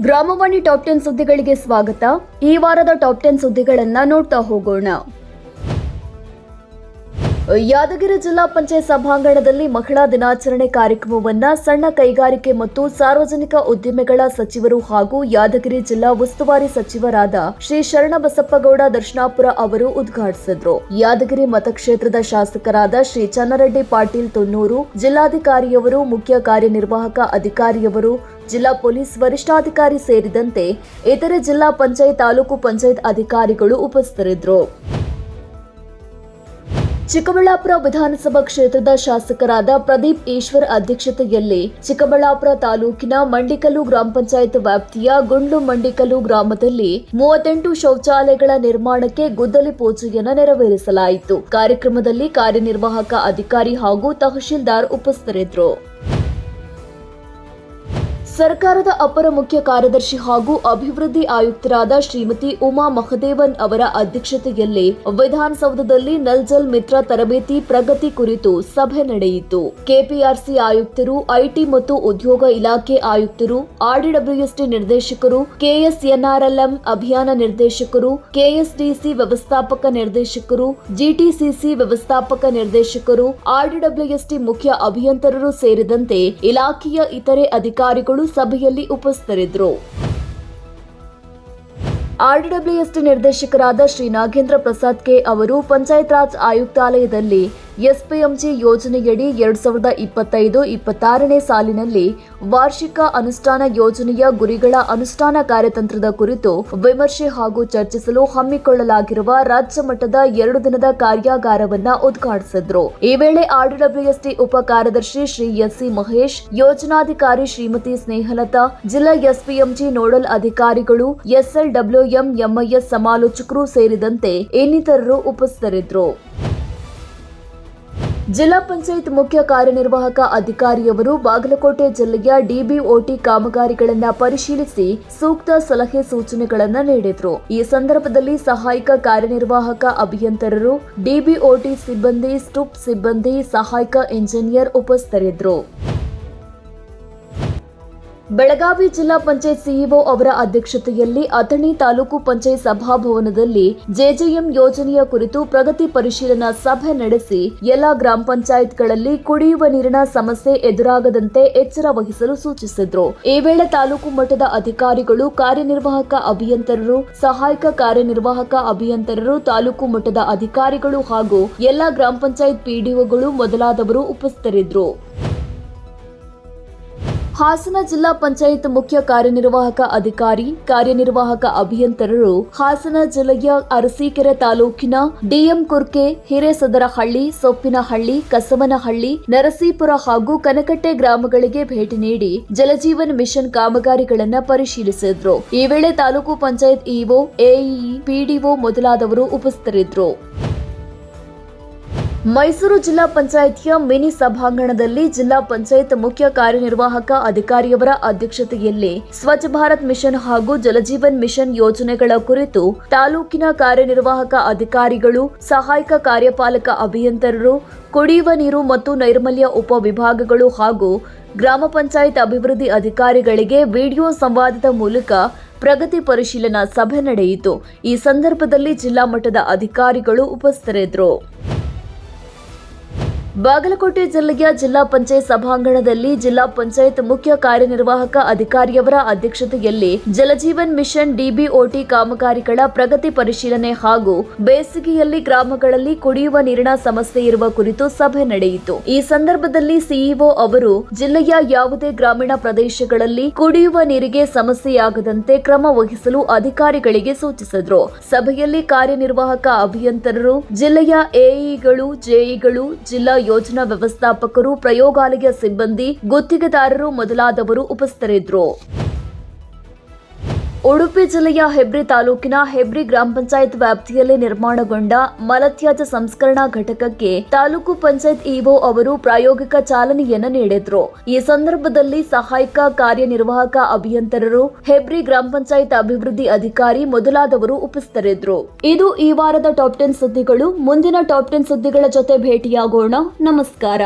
ಗ್ರಾಮವಾಣಿ top 10 ಸುದ್ದಿಗಳಿಗೆ ಸ್ವಾಗತ. ಈ ವಾರದ ಟಾಪ್ 10 ಸುದ್ದಿಗಳನ್ನ ನೋಡ್ತಾ ಹೋಗೋಣ. ಯಾದಗಿರಿ ಜಿಲ್ಲಾ ಪಂಚಾಯತ್ ಸಭಾಂಗಣದಲ್ಲಿ ಮಹಿಳಾ ದಿನಾಚರಣೆ ಕಾರ್ಯಕ್ರಮವನ್ನು ಸಣ್ಣ ಕೈಗಾರಿಕೆ ಮತ್ತು ಸಾರ್ವಜನಿಕ ಉದ್ದಿಮೆಗಳ ಸಚಿವರು ಹಾಗೂ ಯಾದಗಿರಿ ಜಿಲ್ಲಾ ಉಸ್ತುವಾರಿ ಸಚಿವರಾದ ಶ್ರೀ ಶರಣಬಸಪ್ಪಗೌಡ ದರ್ಶನಾಪುರ ಅವರು ಉದ್ಘಾಟಿಸಿದರು. ಯಾದಗಿರಿ ಮತಕ್ಷೇತ್ರದ ಶಾಸಕರಾದ ಶ್ರೀ ಚನ್ನರೆಡ್ಡಿ ಪಾಟೀಲ್ ತೊನ್ನೂರು, ಜಿಲ್ಲಾಧಿಕಾರಿಯವರು, ಮುಖ್ಯ ಕಾರ್ಯನಿರ್ವಾಹಕ ಅಧಿಕಾರಿಯವರು, ಜಿಲ್ಲಾ ಪೊಲೀಸ್ ವರಿಷ್ಠಾಧಿಕಾರಿ ಸೇರಿದಂತೆ ಇತರೆ ಜಿಲ್ಲಾ ಪಂಚಾಯತ್, ತಾಲೂಕು ಪಂಚಾಯತ್ ಅಧಿಕಾರಿಗಳು ಉಪಸ್ಥಿತರಿದ್ದರು. ಚಿಕ್ಕಬಳ್ಳಾಪುರ ವಿಧಾನಸಭಾ ಕ್ಷೇತ್ರದ ಶಾಸಕರಾದ ಪ್ರದೀಪ್ ಈಶ್ವರ್ ಅಧ್ಯಕ್ಷತೆಯಲ್ಲಿ ಚಿಕ್ಕಬಳ್ಳಾಪುರ ತಾಲೂಕಿನ ಮಂಡಿಕಲ್ಲು ಗ್ರಾಮ ಪಂಚಾಯತ್ ವ್ಯಾಪ್ತಿಯ ಗುಂಡ್ಲು ಮಂಡಿಕಲ್ಲು ಗ್ರಾಮದಲ್ಲಿ 38 ಶೌಚಾಲಯಗಳ ನಿರ್ಮಾಣಕ್ಕೆ ಗುದ್ದಲಿ ಪೂಜೆಯನ್ನು ನೆರವೇರಿಸಲಾಯಿತು. ಕಾರ್ಯಕ್ರಮದಲ್ಲಿ ಕಾರ್ಯನಿರ್ವಾಹಕ ಅಧಿಕಾರಿ ಹಾಗೂ ತಹಶೀಲ್ದಾರ್ ಉಪಸ್ಥಿತರಿದ್ದರು. ಸರ್ಕಾರದ ಅಪರ ಮುಖ್ಯ ಕಾರ್ಯದರ್ಶಿ ಹಾಗೂ ಅಭಿವೃದ್ಧಿ ಆಯುಕ್ತರಾದ ಶ್ರೀಮತಿ ಉಮಾ ಮಹದೇವನ್ ಅವರ ಅಧ್ಯಕ್ಷತೆಯಲ್ಲಿ ವಿಧಾನಸೌಧದಲ್ಲಿ ನಲ್ ಜಲ್ ಮಿತ್ರ ತರಬೇತಿ ಪ್ರಗತಿ ಕುರಿತು ಸಭೆ ನಡೆಯಿತು. ಕೆಪಿಆರ್ಸಿ ಆಯುಕ್ತರು, ಐಟಿ ಮತ್ತು ಉದ್ಯೋಗ ಇಲಾಖೆ ಆಯುಕ್ತರು, ಆರ್ಡಿಡಬ್ಲ್ಯೂಎಸ್ಟಿ ನಿರ್ದೇಶಕರು, ಕೆಎಸ್ಎನ್ಆರ್ಎಲ್ಎಂ ಅಭಿಯಾನ ನಿರ್ದೇಶಕರು, ಕೆಎಸ್ಡಿಸಿ ವ್ಯವಸ್ಥಾಪಕ ನಿರ್ದೇಶಕರು, ಜಿಟಿಸಿಸಿ ವ್ಯವಸ್ಥಾಪಕ ನಿರ್ದೇಶಕರು, ಆರ್ಡಿಡಬ್ಲ್ಯೂಎಸ್ಟಿ ಮುಖ್ಯ ಅಭಿಯಂತರರು ಸೇರಿದಂತೆ ಇಲಾಖೆಯ ಇತರೆ ಅಧಿಕಾರಿಗಳು ಸಭೆಯಲ್ಲಿ ಉಪಸ್ಥಿತರಿದ್ದರು. ಆರ್ಡಿಡಬ್ಲ್ಯೂಎಸ್ಟಿ ನಿರ್ದೇಶಕರಾದ ಶ್ರೀ ನಾಗೇಂದ್ರ ಪ್ರಸಾದ್ ಕೆ ಅವರು ಪಂಚಾಯತ್ ರಾಜ್ ಆಯುಕ್ತಾಲಯದಲ್ಲಿ ಎಸ್ಪಿಎಂಜಿ ಯೋಜನೆಯಡಿ 2025-26ನೇ ಸಾಲಿನಲ್ಲಿ ವಾರ್ಷಿಕ ಅನುಷ್ಠಾನ ಯೋಜನೆಯ ಗುರಿಗಳ ಅನುಷ್ಠಾನ ಕಾರ್ಯತಂತ್ರದ ಕುರಿತು ವಿಮರ್ಶೆ ಹಾಗೂ ಚರ್ಚಿಸಲು ಹಮ್ಮಿಕೊಳ್ಳಲಾಗಿರುವ ರಾಜ್ಯ ಮಟ್ಟದ 2 ದಿನದ ಕಾರ್ಯಾಗಾರವನ್ನು ಉದ್ಘಾಟಿಸಿದರು. ಈ ವೇಳೆ ಆರ್ಡಿಡಬ್ಲ್ಯೂಎಸ್ಟಿ ಉಪ ಕಾರ್ಯದರ್ಶಿ ಶ್ರೀ ಎಸ್ಸಿ ಮಹೇಶ್, ಯೋಜನಾಧಿಕಾರಿ ಶ್ರೀಮತಿ ಸ್ನೇಹಲತಾ, ಜಿಲ್ಲಾ ಎಸ್ಪಿಎಂಜಿ ನೋಡಲ್ ಅಧಿಕಾರಿಗಳು, ಎಸ್ಎಲ್ಡಬ್ಲ್ಯೂಎಂ ಎಂಐಎಸ್ ಸಮಾಲೋಚಕರು ಸೇರಿದಂತೆ ಇನ್ನಿತರರು ಉಪಸ್ಥಿತರಿದ್ದರು. ಜಿಲ್ಲಾ ಪಂಚಾಯತ್ ಮುಖ್ಯ ಕಾರ್ಯನಿರ್ವಾಹಕ ಅಧಿಕಾರಿಯವರು ಬಾಗಲಕೋಟೆ ಜಿಲ್ಲೆಯ ಡಿಬಿಒಟಿ ಕಾಮಗಾರಿಗಳನ್ನು ಪರಿಶೀಲಿಸಿ ಸೂಕ್ತ ಸಲಹೆ ಸೂಚನೆಗಳನ್ನು ನೀಡಿದರು. ಈ ಸಂದರ್ಭದಲ್ಲಿ ಸಹಾಯಕ ಕಾರ್ಯನಿರ್ವಾಹಕ ಅಭಿಯಂತರರು, ಡಿಬಿಒಟಿ ಸಿಬ್ಬಂದಿ, ಸ್ಟುಪ್ ಸಿಬ್ಬಂದಿ, ಸಹಾಯಕ ಇಂಜಿನಿಯರ್ ಉಪಸ್ಥಿತರಿದ್ದರು. ಬೆಳಗಾವಿ ಜಿಲ್ಲಾ ಪಂಚಾಯತ್ ಸಿಇಒ ಅವರ ಅಧ್ಯಕ್ಷತೆಯಲ್ಲಿ ಅಥಣಿ ತಾಲೂಕು ಪಂಚಾಯತ್ ಸಭಾಭವನದಲ್ಲಿ ಜೆಜೆಎಂ ಯೋಜನೆಯ ಕುರಿತು ಪ್ರಗತಿ ಪರಿಶೀಲನಾ ಸಭೆ ನಡೆಸಿ ಎಲ್ಲಾ ಗ್ರಾಮ ಪಂಚಾಯತ್ಗಳಲ್ಲಿ ಕುಡಿಯುವ ನೀರಿನ ಸಮಸ್ಯೆ ಎದುರಾಗದಂತೆ ಎಚ್ಚರ ವಹಿಸಲು ಸೂಚಿಸಿದರು. ಈ ವೇಳೆ ತಾಲೂಕು ಮಟ್ಟದ ಅಧಿಕಾರಿಗಳು, ಕಾರ್ಯನಿರ್ವಾಹಕ ಅಭಿಯಂತರರು, ಸಹಾಯಕ ಕಾರ್ಯನಿರ್ವಾಹಕ ಅಭಿಯಂತರರು, ತಾಲೂಕು ಮಟ್ಟದ ಅಧಿಕಾರಿಗಳು ಹಾಗೂ ಎಲ್ಲಾ ಗ್ರಾಮ ಪಂಚಾಯತ್ ಪಿಡಿಒಗಳು ಮೊದಲಾದವರು ಉಪಸ್ಥಿತರಿದ್ದರು. ಹಾಸನ ಜಿಲ್ಲಾ ಪಂಚಾಯತ್ ಮುಖ್ಯ ಕಾರ್ಯನಿರ್ವಾಹಕ ಅಧಿಕಾರಿ, ಕಾರ್ಯನಿರ್ವಾಹಕ ಅಭಿಯಂತರರು ಹಾಸನ ಜಿಲ್ಲೆಯ ಅರಸೀಕೆರೆ ತಾಲೂಕಿನ ಡಿಎಂ ಕುರ್ಕೆ, ಹಿರೇಸದರಹಳ್ಳಿ, ಸೊಪ್ಪಿನಹಳ್ಳಿ, ಕಸವನಹಳ್ಳಿ, ನರಸೀಪುರ ಹಾಗೂ ಕನಕಟ್ಟೆ ಗ್ರಾಮಗಳಿಗೆ ಭೇಟಿ ನೀಡಿ ಜಲಜೀವನ್ ಮಿಷನ್ ಕಾಮಗಾರಿಗಳನ್ನು ಪರಿಶೀಲಿಸಿದ್ರು. ಈ ವೇಳೆ taluk panchayat EO, AEE, PDO ಮೊದಲಾದವರು ಉಪಸ್ಥಿತರಿದ್ದರು. ಮೈಸೂರು ಜಿಲ್ಲಾ ಪಂಚಾಯಿತಿಯ ಮಿನಿ ಸಭಾಂಗಣದಲ್ಲಿ ಜಿಲ್ಲಾ ಪಂಚಾಯತ್ ಮುಖ್ಯ ಕಾರ್ಯನಿರ್ವಾಹಕ ಅಧಿಕಾರಿಯವರ ಅಧ್ಯಕ್ಷತೆಯಲ್ಲಿ ಸ್ವಚ್ಛ ಭಾರತ್ ಮಿಷನ್ ಹಾಗೂ ಜಲಜೀವನ್ ಮಿಷನ್ ಯೋಜನೆಗಳ ಕುರಿತು ತಾಲೂಕಿನ ಕಾರ್ಯನಿರ್ವಾಹಕ ಅಧಿಕಾರಿಗಳು, ಸಹಾಯಕ ಕಾರ್ಯಪಾಲಕ ಅಭಿಯಂತರರು, ಕುಡಿಯುವ ನೀರು ಮತ್ತು ನೈರ್ಮಲ್ಯ ಉಪವಿಭಾಗಗಳು ಹಾಗೂ ಗ್ರಾಮ ಪಂಚಾಯತ್ ಅಭಿವೃದ್ಧಿ ಅಧಿಕಾರಿಗಳಿಗೆ ವಿಡಿಯೋ ಸಂವಾದದ ಮೂಲಕ ಪ್ರಗತಿ ಪರಿಶೀಲನಾ ಸಭೆ ನಡೆಯಿತು. ಈ ಸಂದರ್ಭದಲ್ಲಿ ಜಿಲ್ಲಾ ಮಟ್ಟದ ಅಧಿಕಾರಿಗಳು ಉಪಸ್ಥಿತರಿದ್ದರು. ಬಾಗಲಕೋಟೆ ಜಿಲ್ಲೆಯ ಜಿಲ್ಲಾ ಪಂಚಾಯತ್ ಸಭಾಂಗಣದಲ್ಲಿ ಜಿಲ್ಲಾ ಪಂಚಾಯತ್ ಮುಖ್ಯ ಕಾರ್ಯನಿರ್ವಾಹಕ ಅಧಿಕಾರಿಯವರ ಅಧ್ಯಕ್ಷತೆಯಲ್ಲಿ ಜಲಜೀವನ್ ಮಿಷನ್ ಡಿಬಿಒಟಿ ಕಾಮಗಾರಿಗಳ ಪ್ರಗತಿ ಪರಿಶೀಲನೆ ಹಾಗೂ ಬೇಸಿಗೆಯಲ್ಲಿ ಗ್ರಾಮಗಳಲ್ಲಿ ಕುಡಿಯುವ ನೀರಿನ ಸಮಸ್ಯೆ ಇರುವ ಕುರಿತು ಸಭೆ ನಡೆಯಿತು. ಈ ಸಂದರ್ಭದಲ್ಲಿ ಸಿಇಒ ಅವರು ಜಿಲ್ಲೆಯ ಯಾವುದೇ ಗ್ರಾಮೀಣ ಪ್ರದೇಶಗಳಲ್ಲಿ ಕುಡಿಯುವ ನೀರಿಗೆ ಸಮಸ್ಯೆಯಾಗದಂತೆ ಕ್ರಮ ವಹಿಸಲು ಅಧಿಕಾರಿಗಳಿಗೆ ಸೂಚಿಸಿದರು. ಸಭೆಯಲ್ಲಿ ಕಾರ್ಯನಿರ್ವಾಹಕ ಅಭಿಯಂತರರು, ಜಿಲ್ಲೆಯ ಎಇಗಳು, ಜೆಇಗಳು, ಜಿಲ್ಲಾ ಯೋಜನಾ ವ್ಯವಸ್ಥಾಪಕರು, ಪ್ರಯೋಗಾಲಯ ಸಿಬ್ಬಂದಿ, ಗುತ್ತಿಗೆದಾರರು ಮೊದಲಾದವರು ಉಪಸ್ಥಿತರಿದ್ದರು. ಉಡುಪಿ ಜಿಲ್ಲೆಯ ಹೆಬ್ರಿ ತಾಲೂಕಿನ ಹೆಬ್ರಿ ಗ್ರಾಮ ಪಂಚಾಯತ್ ವ್ಯಾಪ್ತಿಯಲ್ಲಿ ನಿರ್ಮಾಣಗೊಂಡ ಮಲತ್ಯಾಜ್ಯ ಸಂಸ್ಕರಣಾ ಘಟಕಕ್ಕೆ ತಾಲೂಕು ಪಂಚಾಯತ್ ಇಒ ಅವರು ಪ್ರಾಯೋಗಿಕ ಚಾಲನೆಯನ್ನು ನೀಡಿದ್ರು. ಈ ಸಂದರ್ಭದಲ್ಲಿ ಸಹಾಯಕ ಕಾರ್ಯನಿರ್ವಾಹಕ ಅಭಿಯಂತರರು, ಹೆಬ್ರಿ ಗ್ರಾಮ ಪಂಚಾಯತ್ ಅಭಿವೃದ್ಧಿ ಅಧಿಕಾರಿ ಮೊದಲಾದವರು ಉಪಸ್ಥಿತರಿದ್ದರು. ಇದು ಈ ವಾರದ ಟಾಪ್ 10 ಸುದ್ದಿಗಳು. ಮುಂದಿನ ಟಾಪ್ 10 ಸುದ್ದಿಗಳ ಜೊತೆ ಭೇಟಿಯಾಗೋಣ. ನಮಸ್ಕಾರ.